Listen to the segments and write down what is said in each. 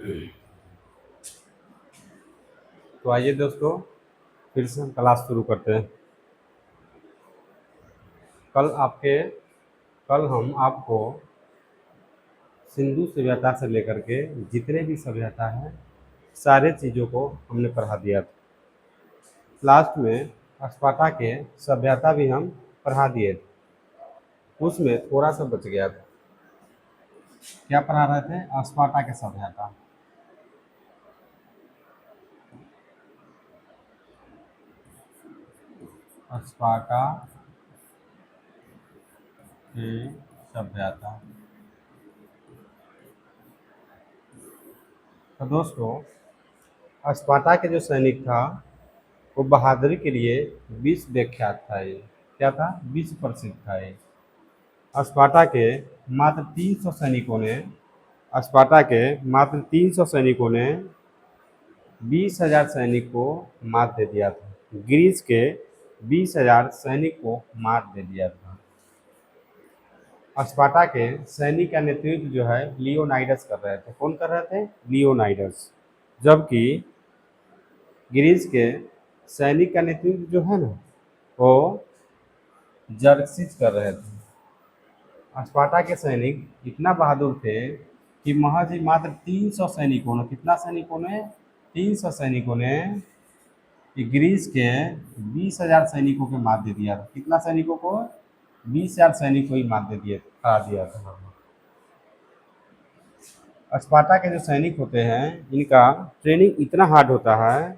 तो आइए दोस्तों, फिर से हम क्लास शुरू करते हैं। कल आपके कल हम आपको सिंधु सभ्यता से लेकर के जितने भी सभ्यता हैं सारे चीज़ों को हमने पढ़ा दिया था। लास्ट में स्पार्टा के सभ्यता भी हम पढ़ा दिए थे, उसमें थोड़ा सा बच गया था। क्या पढ़ा रहे थे? स्पार्टा के सभ्यता। स्पार्टा की सभ्यता। तो दोस्तों, स्पार्टा के जो सैनिक था वो बहादुरी के लिए विश्व विख्यात था। ये क्या था? विश्व प्रसिद्ध था। ये स्पार्टा के मात्र 300 सैनिकों ने स्पार्टा के मात्र 300 सैनिकों ने 20,000 सैनिक को मात दे दिया था। ग्रीस के 20,000 सैनिक को मार दे दिया था। स्पार्टा के सैनिक का नेतृत्व जो है लियोनाइडस कर रहे थे। कौन कर रहे थे? लियोनाइडस। जबकि ग्रीस के सैनिक का नेतृत्व जो है ना, वो जर्क्सिस कर रहे थे। स्पार्टा के सैनिक इतना बहादुर थे कि महज ही मात्र 300 सैनिकों ने, कितना सैनिकों ने? 300 सैनिकों ने ग्रीस के 20,000 सैनिकों को मार दे दिया था। कितना सैनिकों को? 20,000 सैनिक को ही मार दे दिया हरा दिया था। स्पार्टा के जो सैनिक होते हैं इनका ट्रेनिंग इतना हार्ड होता है,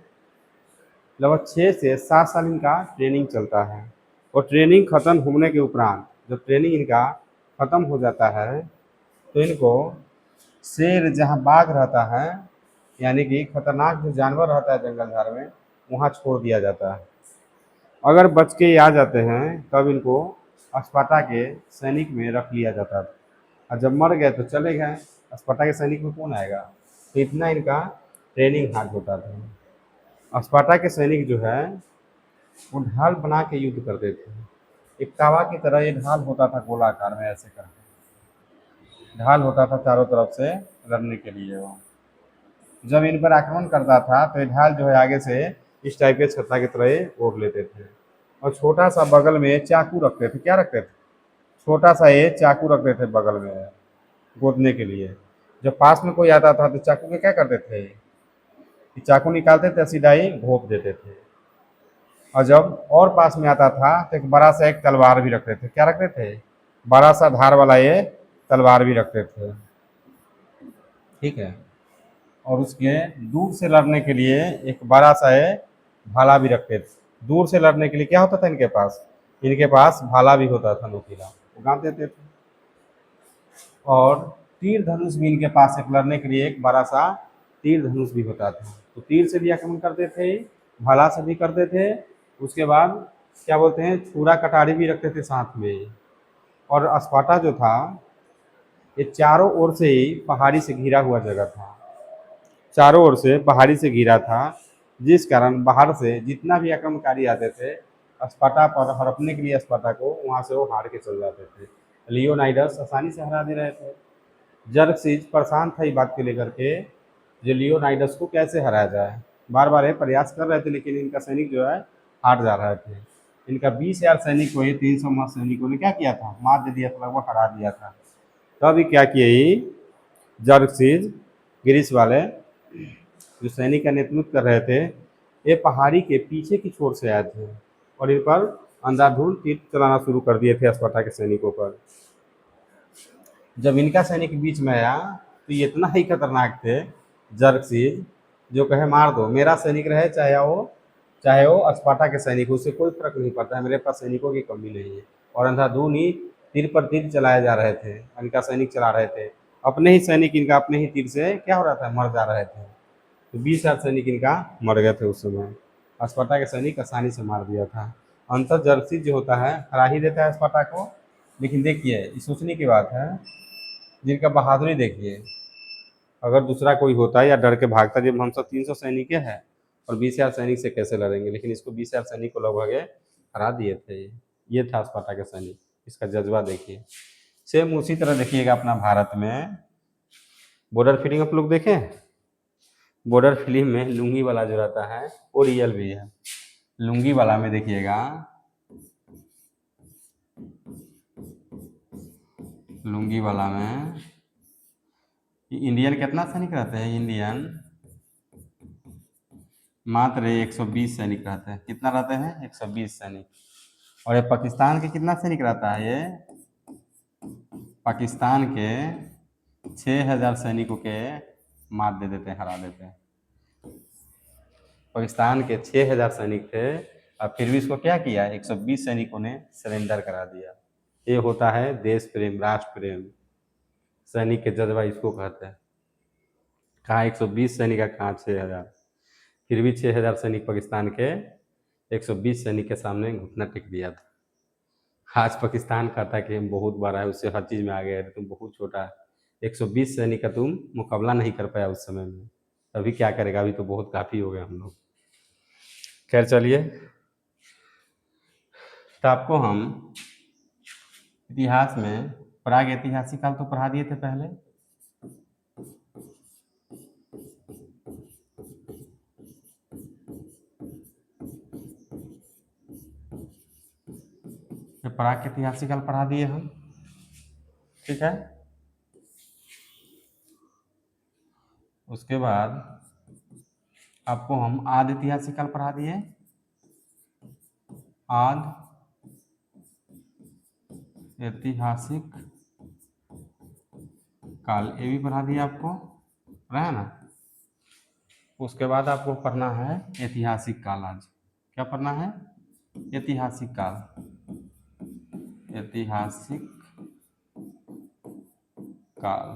लगभग 6 से 7 साल इनका ट्रेनिंग चलता है। और ट्रेनिंग ख़त्म होने के उपरांत जब ट्रेनिंग इनका ख़त्म हो जाता है तो इनको शेर जहाँ बाघ रहता है, यानी कि खतरनाक जो जानवर रहता है जंगल झाड़ में, वहाँ छोड़ दिया जाता है। अगर बच के आ जाते हैं तब इनको स्पार्टा के सैनिक में रख लिया जाता था, और जब मर गए तो चले गए। स्पार्टा के सैनिक में कौन आएगा? तो इतना इनका ट्रेनिंग हार्ड होता था। स्पार्टा के सैनिक जो है वो ढाल बना के युद्ध करते थे। एक तावा की तरह ये ढाल होता था, गोलाकार में ऐसे करके ढाल होता था चारों तरफ से लड़ने के लिए। वो जब इन पर आक्रमण करता था तो ये ढाल जो है आगे से इस टाइप के छत्ता की तरह ये ओढ़ लेते थे, और छोटा सा बगल में चाकू रखते थे। क्या रखते थे? छोटा सा ये चाकू रखते थे बगल में गोदने के लिए। जब पास में कोई आता था तो चाकू के क्या करते थे कि चाकू निकालते थे, सीधा ही घोंप देते थे। और जब और पास में आता था तो एक बड़ा सा एक तलवार भी रखते थे। क्या रखते थे? बड़ा सा धार वाला ये तलवार भी रखते थे। ठीक है। और उसके दूर से लड़ने के लिए एक बड़ा सा ये भाला भी रखते थे। दूर से लड़ने के लिए क्या होता था इनके पास? इनके पास भाला भी होता था, नोकीला, वो गाँव देते थे। और तीर धनुष भी इनके पास एक लड़ने के लिए एक बड़ा सा तीर धनुष भी होता था। तो तीर से भी आक्रमण करते थे, भाला से भी करते थे। उसके बाद क्या बोलते हैं, छुरा कटारी भी रखते थे साथ में। और स्पार्टा जो था ये चारों ओर से ही पहाड़ी से घिरा हुआ जगह था। चारों ओर से पहाड़ी से घिरा था, जिस कारण बाहर से जितना भी आक्रमणकारी आते थे स्पार्टा पर हड़पने के लिए स्पार्टा को, वहाँ से वो हार के चल जाते थे। लियोनाइडस आसानी से हरा दे रहे थे। जर्क्सिस परेशान था इस बात को लेकर के जो लियोनाइडस को कैसे हराया जाए। बार बार ये प्रयास कर रहे थे, लेकिन इनका सैनिक जो है हार जा रहे थे। इनका 20,000 सैनिक को ये 300 सैनिकों ने क्या किया था? मार दे दिया था, लगभग हरा दिया था। तब क्या किए ही जर्क्सिस, ग्रीस वाले जो सैनिक का नेतृत्व कर रहे थे, ये पहाड़ी के पीछे की छोर से आए थे और इन पर अंधाधुंध तीर चलाना शुरू कर दिए थे स्पार्टा के सैनिकों पर। जब इनका सैनिक बीच में आया तो ये इतना ही खतरनाक थे जर्क्सिस, जो कहे मार दो, मेरा सैनिक रहे चाहे वो स्पार्टा के सैनिक, उससे कोई फर्क नहीं पड़ता है, मेरे पास सैनिकों की कमी नहीं है। और अंधाधुंध ही तीर पर तीर चलाए जा रहे थे, इनका सैनिक चला रहे थे। अपने ही सैनिक इनका अपने ही तीर से क्या हो रहा था? मर जा रहे थे। तो 20,000 सैनिक इनका मर गए थे उस समय। स्पार्टा के सैनिक आसानी से मार दिया था। अंतर जर्सी जो होता है हरा ही देता है स्पार्टा को। लेकिन देखिए, ये सोचने की बात है, जिनका बहादुरी देखिए, अगर दूसरा कोई होता है या डर के भागता, जब हम सब 300 सैनिक हैं और 20,000 सैनिक से कैसे लड़ेंगे, लेकिन इसको 20,000 सैनिक को लगभग हरा दिए थे। ये था स्पार्टा के सैनिक, इसका जज्बा देखिए। सेम उसी तरह देखिएगा अपना भारत में बॉर्डर फीडिंग आप लोग देखें, बॉर्डर फिल्म में लुंगी वाला जो रहता है वो रियल भी है। लुंगी वाला में देखिएगा, लुंगी वाला में इंडियन कितना सैनिक रहते हैं? इंडियन मात्र 120 सैनिक रहते हैं। कितना रहते हैं? 120 सैनिक। और ये पाकिस्तान के कितना सैनिक रहता है? ये पाकिस्तान के 6000 सैनिकों के मार दे देते हैं, हरा देते हैं। पाकिस्तान के 6000 सैनिक थे और फिर भी इसको क्या किया? 120 सैनिकों ने सरेंडर करा दिया। ये होता है देश प्रेम, राष्ट्र प्रेम, सैनिक के जज्बा इसको कहते हैं। कहाँ 120 सैनिक का, कहाँ 6000। फिर भी 6000 सैनिक पाकिस्तान के 120 सैनिक के सामने घुटना टेक दिया था। आज पाकिस्तान कहता है कि हम बहुत बड़ा है, उससे हर चीज़ में आ गए, तुम बहुत छोटा है। 120 सैनिक का तुम मुकाबला नहीं कर पाया उस समय में, अभी क्या करेगा? अभी तो बहुत काफ़ी हो गए हम लोग। खैर चलिए, तो आपको हम इतिहास में प्राग ऐतिहासिक काल तो पढ़ा दिए थे पहले। प्राग ऐतिहासिक काल पढ़ा दिए हम, ठीक है। उसके बाद आपको हम आदि ऐतिहासिक काल पढ़ा दिए। आदि ऐतिहासिक काल ये भी पढ़ा दिया आपको, पढ़ा है ना। उसके बाद आपको पढ़ना है ऐतिहासिक काल। आज क्या पढ़ना है? ऐतिहासिक काल। ऐतिहासिक काल,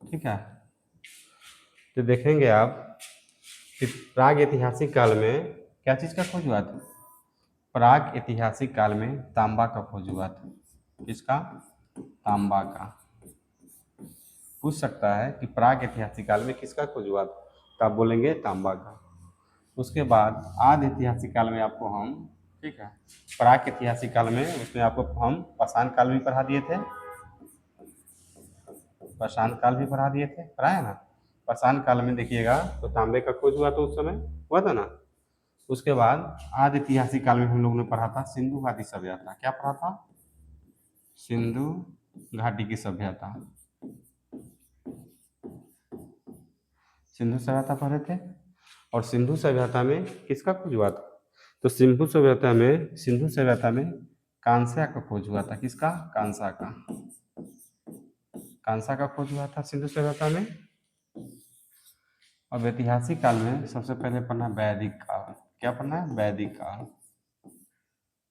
ठीक है। तो देखेंगे आप कि प्राग ऐतिहासिक काल में क्या चीज़ का खोज हुआ था? प्राग ऐतिहासिक काल में तांबा का खोज हुआ था। किसका? तांबा का। पूछ सकता है कि प्राग ऐतिहासिक काल में किसका खोज हुआ था, तो आप बोलेंगे तांबा का। उसके बाद आदि ऐतिहासिक काल में आपको हम, ठीक है, प्राग ऐतिहासिक काल में उसमें आपको हम पाषाण काल भी पढ़ा दिए थे। पाषाण काल भी पढ़ा दिए थे, पढ़ा है ना। पाषाण काल में देखिएगा तो तांबे का खोज हुआ था, उस समय हुआ था ना। उसके बाद आदि ऐतिहासिक काल में हम लोगों ने पढ़ा था सिंधु घाटी सभ्यता। क्या पढ़ा था? सिंधु घाटी की सभ्यता। सिंधु सभ्यता पढ़े थे। और सिंधु सभ्यता में किसका खोज हुआ था? तो सिंधु सभ्यता में कांसा का खोज हुआ था। किसका? कांसा का। कांसा का खोज हुआ था सिंधु सभ्यता में। अब ऐतिहासिक काल में सबसे पहले पढ़ना वैदिक काल। क्या पढ़ना है? वैदिक काल,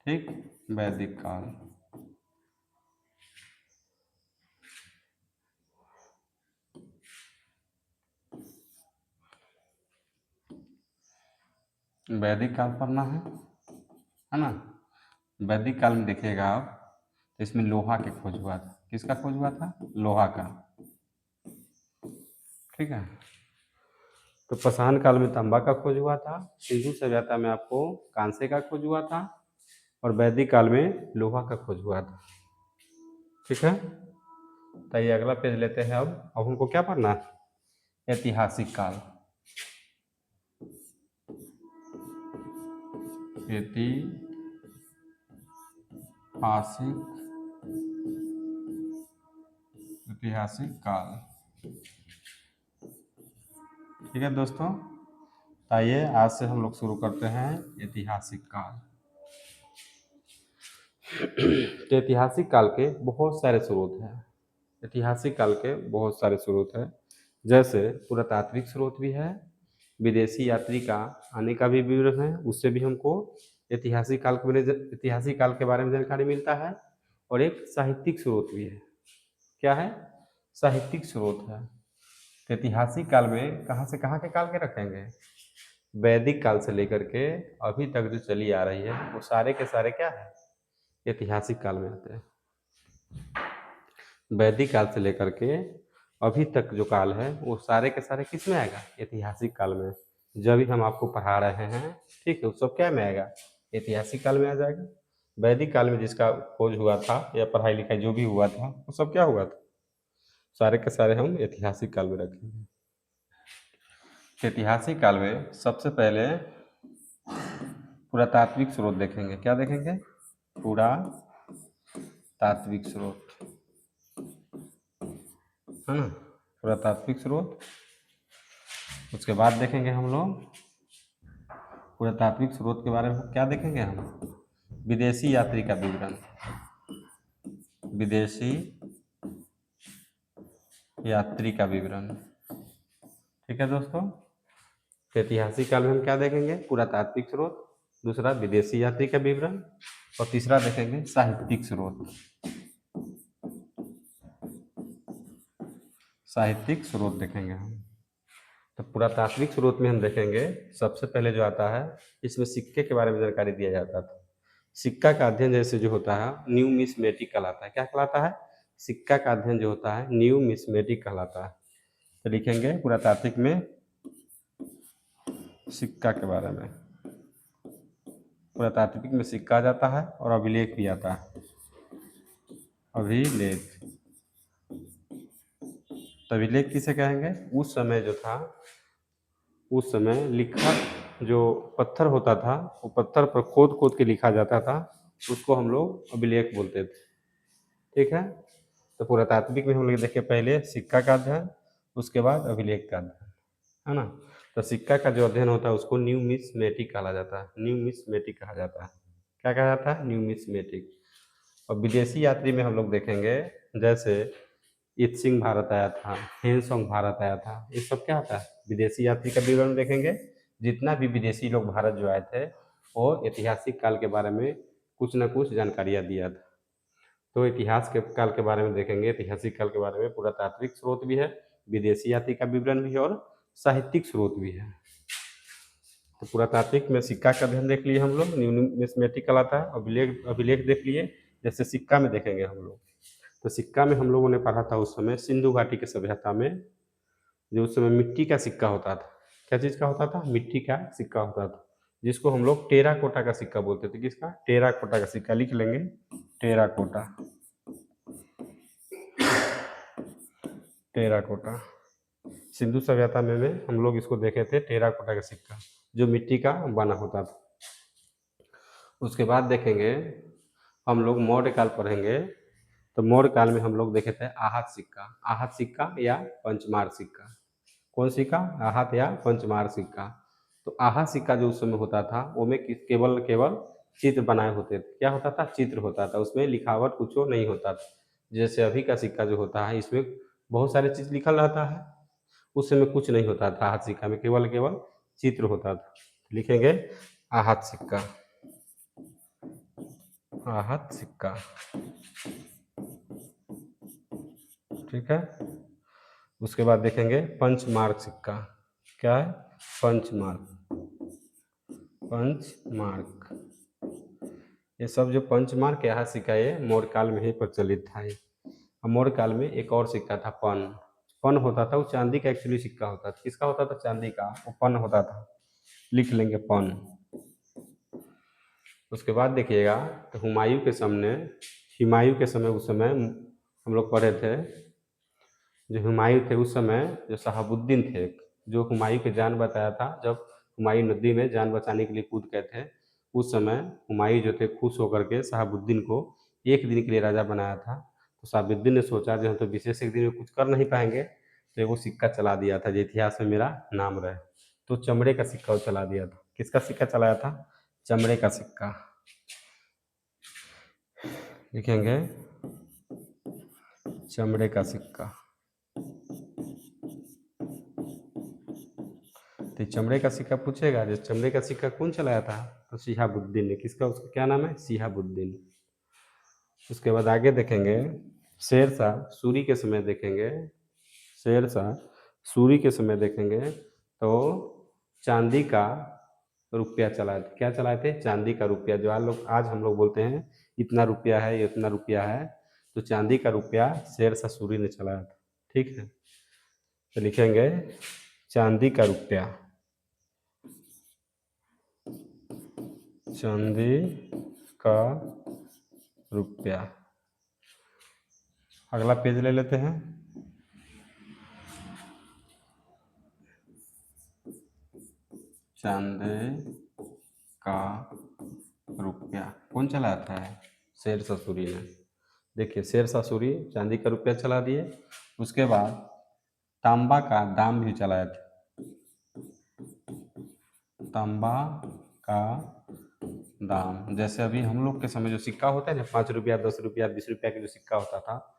ठीक, वैदिक काल। वैदिक काल पढ़ना है ना। वैदिक काल में देखिएगा आप, तो इसमें लोहा के खोज हुआ था। किसका खोज हुआ था? लोहा का, ठीक है। तो पाषाण काल में तांबा का खोज हुआ था। सिंधु सभ्यता में आपको कांसे का खोज हुआ था। और वैदिक काल में लोहा का खोज हुआ था, ठीक है। तो ये अगला पेज लेते हैं। अब हमको क्या पढ़ना है? ऐतिहासिक काल। ऐतिहासिक काल, ठीक है दोस्तों। तो आइए आज से हम लोग शुरू करते हैं ऐतिहासिक काल। तो ऐतिहासिक काल के बहुत सारे स्रोत हैं। ऐतिहासिक काल के बहुत सारे स्रोत हैं, जैसे पुरातात्विक स्रोत भी है, विदेशी यात्री का आने का भी विवरण है, उससे भी हमको ऐतिहासिक काल के बारे में जानकारी मिलता है। और एक साहित्यिक स्रोत भी है। क्या है? साहित्यिक स्रोत है। तो ऐतिहासिक काल में कहाँ से कहाँ के काल के रखेंगे? वैदिक काल से लेकर के अभी तक जो चली आ रही है वो सारे के सारे क्या है? ऐतिहासिक काल में आते हैं। वैदिक काल से लेकर के अभी तक जो काल है वो सारे के सारे किस में आएगा? ऐतिहासिक काल में। जब भी हम आपको पढ़ा रहे हैं, ठीक है, वो सब क्या में आएगा? ऐतिहासिक काल में आ जाएगा। वैदिक काल में जिसका खोज हुआ था या पढ़ाई लिखाई जो भी हुआ था वो सब क्या हुआ था? सारे के सारे हम ऐतिहासिक काल में रखेंगे। ऐतिहासिक काल में सबसे पहले पुरातात्विक स्रोत देखेंगे। क्या देखेंगे? पुरातात्विक स्रोत, है ना, पुरातात्विक स्रोत। उसके बाद देखेंगे हम लोग पुरातात्विक स्रोत के बारे में क्या देखेंगे हम? विदेशी यात्री का विवरण, विदेशी यात्री का विवरण। ठीक है दोस्तों, ऐतिहासिक काल में हम क्या देखेंगे? पुरातात्विक स्रोत, दूसरा विदेशी यात्री का विवरण, और तीसरा देखेंगे साहित्यिक स्रोत। साहित्यिक स्रोत देखेंगे हम। तो पुरातात्विक स्रोत में हम देखेंगे सबसे पहले जो आता है, इसमें सिक्के के बारे में जानकारी दिया जाता था। सिक्का का अध्ययन जैसे जो होता है न्यूमिस्मेटिक कहलाता है। क्या कहलाता है? सिक्का का अध्ययन जो होता है न्यूमिस्मेटिक कहलाता है। तो लिखेंगे पुरातात्विक में सिक्का के बारे में। पुरातात्विक में सिक्का आ जाता है और अभिलेख भी आता है। अभिलेख, तो अभिलेख किसे कहेंगे? उस समय जो था, उस समय लिखा जो पत्थर होता था, वो पत्थर पर खोद खोद के लिखा जाता था, उसको हम लोग अभिलेख बोलते थे। ठीक है, तो पुरातात्विक में हम लोग देखे पहले सिक्का का अध्ययन, उसके बाद अभिलेख का अध्ययन, है ना। तो सिक्का का जो अध्ययन होता है उसको न्यूमिस्मेटिक कहा जाता है। न्यूमिस्मेटिक कहा जाता है। क्या कहा जाता है? न्यूमिस्मेटिक। और विदेशी यात्री में हम लोग देखेंगे जैसे इत्सिंग भारत आया था, हेनसोंग भारत आया था, ये सब क्या आता है? विदेशी यात्री का विवरण देखेंगे। जितना भी विदेशी लोग भारत जो आए थे वो ऐतिहासिक काल के बारे में कुछ न कुछ जानकारियाँ दिया था। तो इतिहास के काल के बारे में देखेंगे, ऐतिहासिक काल के बारे में पुरातात्विक स्रोत भी है, विदेशी यात्री का विवरण भी है, और साहित्यिक स्रोत भी है। तो पुरातात्विक में सिक्का का अध्ययन देख लिए हम लोग, न्यूमिस्मेटिक कहलाता है। अभिलेख, अभिलेख देख लिए। जैसे सिक्का में देखेंगे हम लोग, तो सिक्का में हम लोगों ने पढ़ा था उस समय सिंधु घाटी की सभ्यता में जो उस समय मिट्टी का सिक्का होता था। क्या चीज़ का होता था? मिट्टी का सिक्का होता था, जिसको हम लोग टेराकोटा का सिक्का बोलते थे। किसका? टेराकोटा का सिक्का। लिख लेंगे टेराकोटा, टेराकोटा। सिंधु सभ्यता में हम लोग इसको देखे थे, टेराकोटा का सिक्का जो मिट्टी का बना होता था। उसके बाद देखेंगे हम लोग मौर्य काल पढ़ेंगे, तो मौर्य काल में हम लोग देखे थे आहत सिक्का। आहत सिक्का या पंचमार सिक्का। कौन सिक्का? आहत या पंचमार सिक्का। तो आहत सिक्का जो उस समय होता था वो में केवल केवल चित्र बनाए होते थे। क्या होता था? चित्र होता था, उसमें लिखावट कुछ नहीं होता था। जैसे अभी का सिक्का जो होता है इसमें बहुत सारे चीज़ लिखल रहता है, उस समय कुछ नहीं होता था। आहत सिक्का में केवल केवल चित्र होता था। लिखेंगे आहत सिक्का, आहत सिक्का। ठीक है, उसके बाद देखेंगे पंचमार्क सिक्का। क्या है? Punch mark, punch mark. ये सब जो पंचमार्क यहाँ सिक्का ये मौर्य काल में ही प्रचलित था। ये मौर्य काल में एक और सिक्का था पन। पन होता था, वो चांदी का एक्चुअली सिक्का होता था। किसका होता था? चांदी का। वो पन होता था। लिख लेंगे पन। उसके बाद देखिएगा तो हुमायूं के सामने, हुमायूं के समय, उस समय हम लोग पढ़े थे, जो हुमायूं थे उस समय, जो शहाबुद्दीन थे, जो हुमायूं की जान बचाया था जब हुमायूं नदी में जान बचाने के लिए कूद गए थे, उस समय हुमायूं जो थे खुश होकर के शहाबुद्दीन को एक दिन के लिए राजा बनाया था। तो शहाबुद्दीन ने सोचा जो हम तो विशेष एक दिन में कुछ कर नहीं पाएंगे, तो वो सिक्का चला दिया था जो इतिहास में मेरा नाम रहे। तो चमड़े का सिक्का वो चला दिया था। किसका सिक्का चलाया था? चमड़े का सिक्का। लिखेंगे चमड़े का सिक्का। तो चमड़े का सिक्का पूछेगा, जो चमड़े का सिक्का कौन चलाया था? तो शिहाबुद्दीन ने। किसका? उसका क्या नाम है? शिहाबुद्दीन। उसके बाद आगे देखेंगे शेरशाह सूरी के समय देखेंगे, शेरशाह सूरी के समय देखेंगे तो चांदी का रुपया चलाए थे। क्या चलाए थे? चांदी का रुपया। जो आज हम लोग बोलते हैं इतना रुपया है, इतना रुपया है, तो चांदी का रुपया शेरशाह सूरी ने चलाया था। ठीक है, तो लिखेंगे चांदी का रुपया, चांदी का रुपया। अगला पेज ले लेते हैं। चांदी का रुपया कौन चलाया था? शेरशाह सूरी ने। देखिए शेरशाह सूरी चांदी का रुपया चला दिए। उसके बाद तांबा का दाम भी चलाए थे। तांबा का दाम, जैसे अभी हम लोग के समय जो सिक्का होता है ना, 5 रुपया 10 रुपया 20 रुपया का जो सिक्का होता था,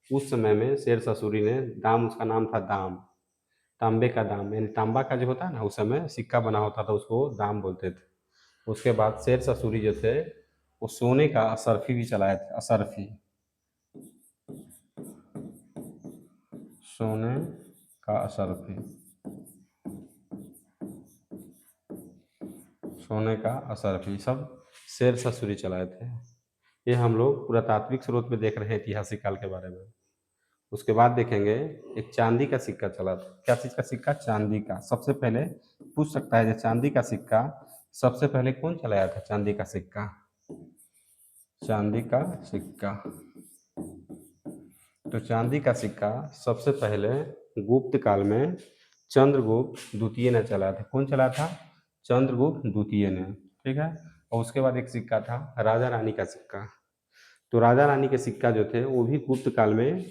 उस समय में शेरशाह सूरी ने दाम, उसका नाम था दाम, तांबे का दाम, यानी तांबा का जो होता है ना, उस समय सिक्का बना होता था, उसको दाम बोलते थे। उसके बाद शेरशाह सूरी जो थे वो सोने का असरफी भी चलाए थे। असरफी, सोने का असरफी, सोने का असरफी, सब शेरशाह सूरी चलाए थे। ये हम लोग पुरातात्विक स्रोत में देख रहे हैं ऐतिहासिक काल के बारे में। उसके बाद देखेंगे एक चांदी का सिक्का चला था। क्या चीज़ का सिक्का? चांदी का। सबसे पहले पूछ सकता है जो चांदी का सिक्का सबसे पहले कौन चलाया था? चांदी का सिक्का, चांदी का सिक्का। तो चांदी का सिक्का सबसे पहले गुप्त काल में चंद्रगुप्त द्वितीय ने चलाया था। कौन चलाया था? चंद्रगुप्त द्वितीय ने। ठीक है। और उसके बाद एक सिक्का था राजा रानी का सिक्का। तो राजा रानी के सिक्का जो थे वो भी गुप्त काल में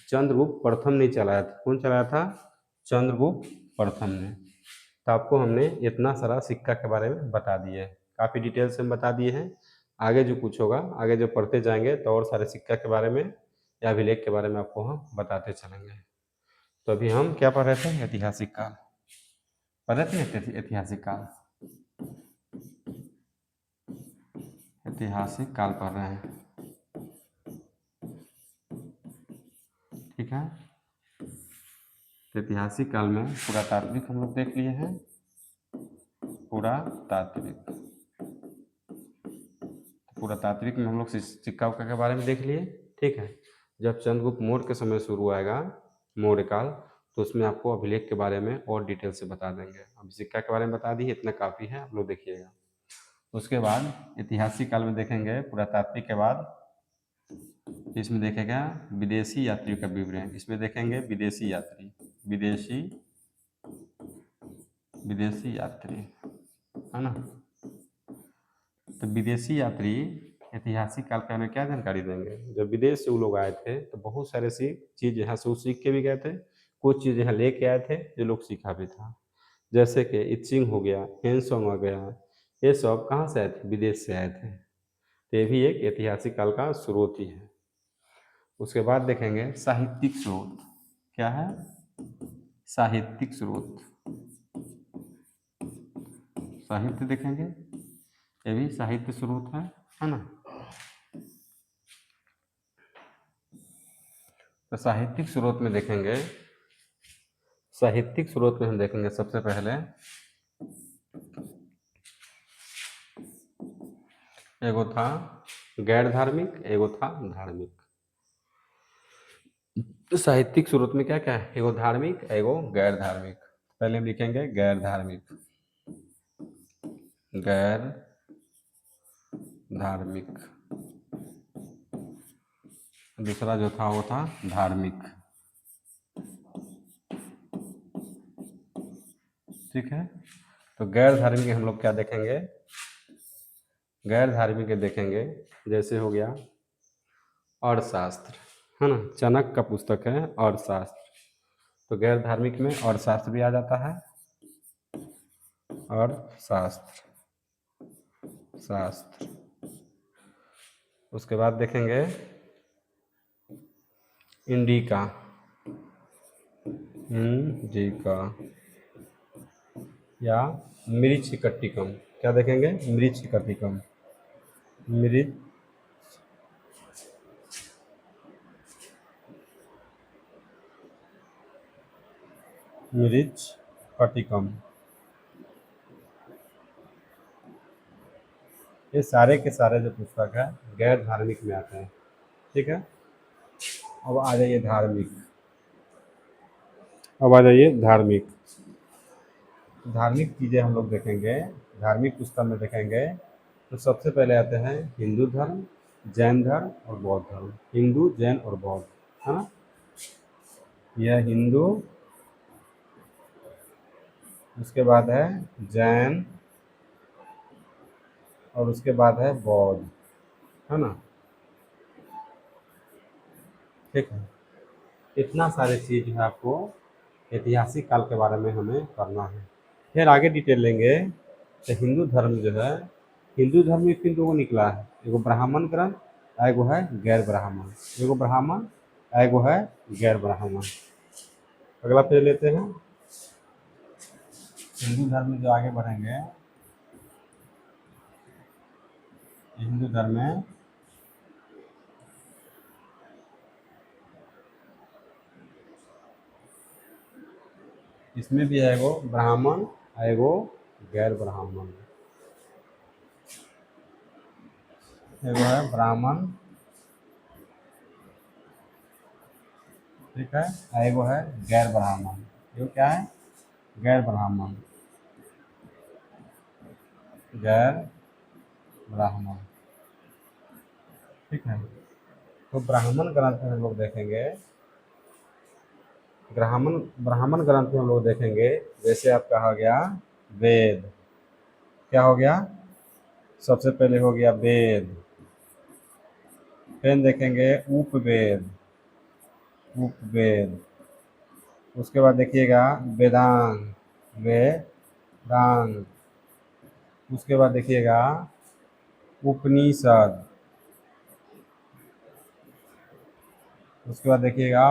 चंद्रगुप्त प्रथम ने चलाया था। कौन चलाया था? चंद्रगुप्त प्रथम ने। तो आपको हमने इतना सारा सिक्का के बारे में बता दिए, काफ़ी डिटेल से हम बता दिए हैं। आगे जो कुछ होगा, आगे जो पढ़ते जाएंगे तो और सारे सिक्का के बारे में या अभिलेख के बारे में आपको हम बताते चलेंगे। तो अभी हम क्या पढ़ रहे थे? ऐतिहासिक काल पढ़ रहे थे। ऐतिहासिक काल, ऐतिहासिक काल पढ़ रहे हैं। ठीक है। तो ऐतिहासिक काल में पुरातात्विक हम लोग देख लिए हैं। पुरातात्विक, पुरातात्विक में हम लोग सिक्का उक्का के बारे में देख लिए। ठीक है। जब चंद्रगुप्त मौर्य के समय शुरू आएगा, मौर्य काल, तो उसमें आपको अभिलेख के बारे में और डिटेल से बता देंगे। अभी सिक्का के बारे में बता दिए, इतना काफ़ी है, आप लोग देखिएगा। उसके बाद ऐतिहासिक काल में देखेंगे पुरातात्विक के बाद, इसमें देखेगा विदेशी यात्रियों का विवरण। इसमें देखेंगे विदेशी यात्री, विदेशी, विदेशी यात्री, है ना। तो विदेशी यात्री ऐतिहासिक काल के बारे में क्या जानकारी देंगे? जब विदेश से वो लोग आए थे तो बहुत सारे चीज़ यहाँ से वो सीख के भी गए थे, कुछ चीज़ यहाँ लेके आए थे जो लोग सीखा भी था। जैसे कि इचिंग हो गया, हैंसोंग हो गया, ये सब कहाँ से आए थे? विदेश से आए थे। तो ये भी एक ऐतिहासिक काल का स्रोत ही है। उसके बाद देखेंगे साहित्यिक स्रोत। क्या है? साहित्यिक स्रोत, साहित्य देखेंगे, ये भी साहित्य स्रोत है ना। तो साहित्यिक स्रोत में देखेंगे, साहित्यिक स्रोत में हम देखेंगे सबसे पहले एगो था गैर धार्मिक, एगो था धार्मिक। तो साहित्यिक स्रोत में क्या क्या है? एगो धार्मिक, एगो गैर धार्मिक। पहले हम लिखेंगे गैर धार्मिक, गैर धार्मिक। दूसरा जो था वो था धार्मिक। ठीक है। तो गैर धार्मिक हम लोग क्या देखेंगे? गैर धार्मिक देखेंगे, जैसे हो गया अर्थशास्त्र, है ना। चाणक्य का पुस्तक है अर्थशास्त्र। तो गैर धार्मिक में अर्थशास्त्र भी आ जाता है। अर्थशास्त्र, शास्त्र। उसके बाद देखेंगे इंडिका, इंडिका या मृच्छकटिकम। क्या देखेंगे? मृच्छकटिकम, मृच्छकटिकम। ये सारे के सारे जो पुस्तक है गैर धार्मिक में आते हैं। ठीक है। अब आ जाइए धार्मिक, अब आ जाइए धार्मिक। धार्मिक चीज़ें हम लोग देखेंगे, धार्मिक पुस्तक में देखेंगे तो सबसे पहले आते हैं हिंदू धर्म, जैन धर्म और बौद्ध धर्म। हिंदू, जैन और बौद्ध, है ना। यह हिंदू, उसके बाद है जैन, और उसके बाद है बौद्ध, है ना। ठीक है, इतना सारे चीज़ है आपको ऐतिहासिक काल के बारे में हमें करना है। फिर आगे डिटेल लेंगे तो हिंदू धर्म जो है, हिंदू धर्म में फिर दो निकला है, एगो ब्राह्मण ग्रंथ और एगो है गैर ब्राह्मण। एगो ब्राह्मण और एगो है गैर ब्राह्मण। अगला पेज लेते हैं। हिंदू धर्म में जो आगे बढ़ेंगे, हिंदू धर्म में इसमें भी है एगो ब्राह्मण और एगो गैर ब्राह्मण। एगो है ब्राह्मण, ठीक है, और एगो है गैर ब्राह्मण। एगो क्या है? गैर ब्राह्मण, गैर ब्राह्मण। ठीक है, तो ब्राह्मण ग्रंथ में हम लोग देखेंगे, ब्राह्मण ब्राह्मण ग्रंथ में हम लोग देखेंगे, जैसे आपका हो गया वेद। क्या हो गया? सबसे पहले हो गया वेद। फिर देखेंगे उपवेद, उपवेद। उसके बाद देखिएगा वेदांग, वेदांग। उसके बाद देखिएगा उपनिषद। उसके बाद देखिएगा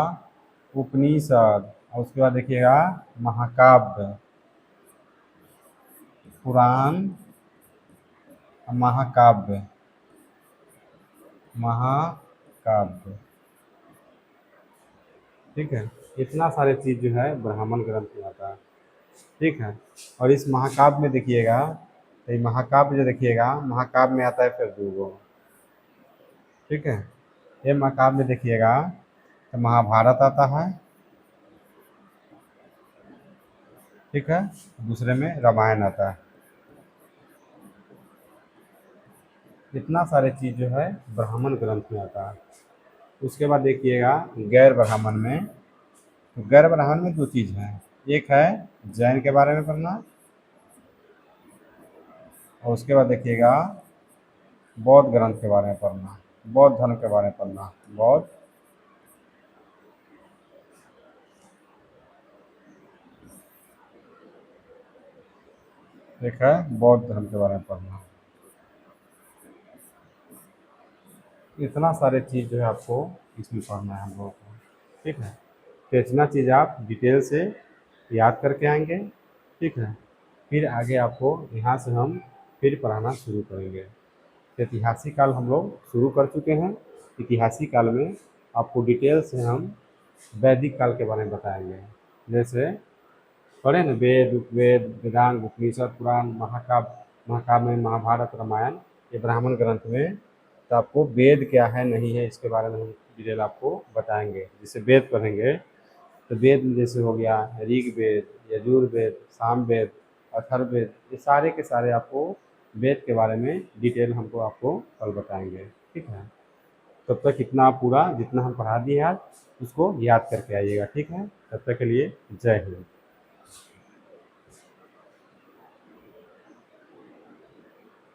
उपनिषद, और उसके बाद देखिएगा महाकाव्य, पुराण, महाकाव्य, महाकाव्य। ठीक है, इतना सारे चीज़ जो है ब्राह्मण ग्रंथ में आता है। ठीक है, और इस महाकाव्य में देखिएगा, तो ये महाकाव्य जो देखिएगा, महाकाव्य में आता है फिर दूगो। ठीक है, ये महाकाव्य में देखिएगा तो महाभारत आता है, ठीक है, दूसरे में रामायण आता है। इतना सारे चीज़ जो है ब्राह्मण ग्रंथ में आता है। उसके बाद देखिएगा गैर ब्राह्मण में, तो गैर ब्राह्मण में दो चीज़ हैं, एक है जैन के बारे में पढ़ना, और उसके बाद देखिएगा बौद्ध ग्रंथ के बारे में पढ़ना, बौद्ध धर्म के बारे में पढ़ना, बौद्ध। एक है बौद्ध धर्म के बारे में पढ़ना। इतना सारे चीज़ जो है आपको इसमें पढ़ना है हम लोगों को। ठीक है, तो इतना चीज़ आप डिटेल से याद करके आएंगे। ठीक है, फिर आगे आपको यहाँ से हम फिर पढ़ाना शुरू करेंगे। ऐतिहासिक काल हम लोग शुरू कर चुके हैं। ऐतिहासिक काल में आपको डिटेल से हम वैदिक काल के बारे में बताएंगे। जैसे पढ़े ना, वेद, उपवेद, वेदांग, उपनिषद, पुराण, महाकाव्य, महाकाव्य में महाभारत, रामायण, ये ब्राह्मण ग्रंथ में। तो आपको वेद क्या है नहीं है इसके बारे में हम डिटेल आपको बताएंगे। जैसे वेद पढ़ेंगे तो वेद में जैसे हो गया ऋग्वेद, यजुर्वेद, सामवेद, अथर्ववेद, ये सारे के सारे आपको वेद के बारे में डिटेल हमको आपको कल बताएंगे। ठीक है, तब तक इतना आप पूरा जितना हम पढ़ा दिए आज उसको याद करके आइएगा। ठीक है, तब तक के लिए जय हिंद।